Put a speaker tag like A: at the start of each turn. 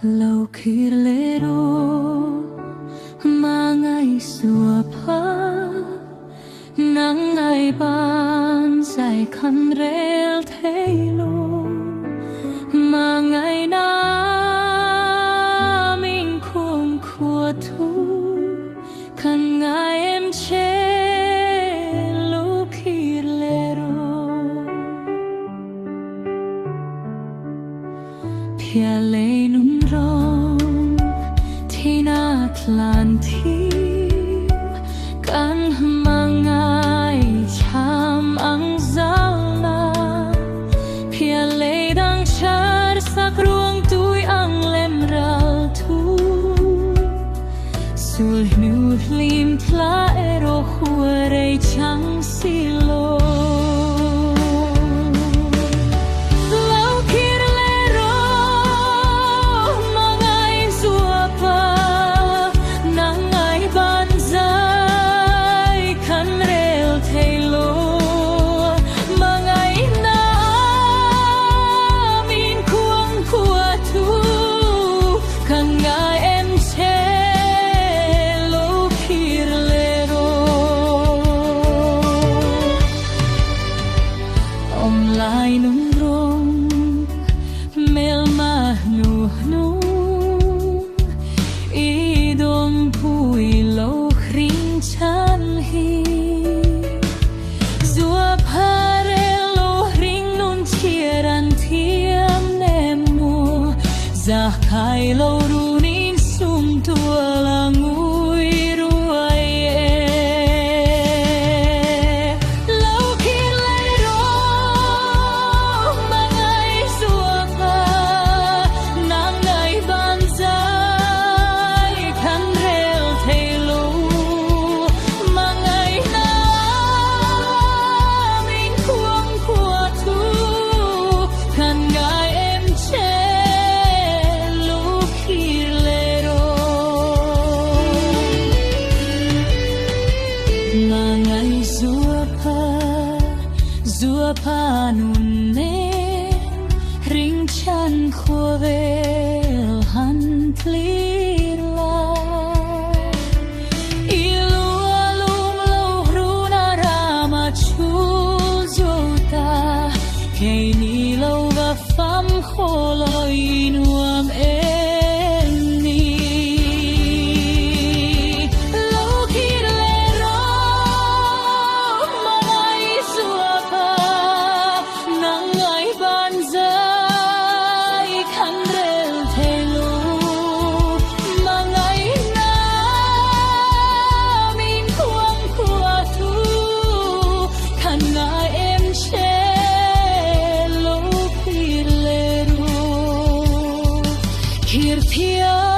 A: Lâu khi lê đô mà ngày xua phá nắng ngày ban dài khăn rêu thế lô mà ngày na mình khuôn khua thu khăn ngày em chế lúc khi lê đô phía lê nung rong thì na tlan thi kan mangai cham ang zala pia lei dang char sak ruang tui ang lem ral thu sul nu lim tla ero khuarei chang silo lai nung rong mel ma nu nu I dong pui lo khring chan hi zua pare lo ring nun chieran thiam nem mu za khai lo ru ning sum tua la ngui ruai Mangai zua pa nun ne ring chan khua vel han plir la ilua lum lo runa rama chu zota kei ni lo va fam kholo inuam Here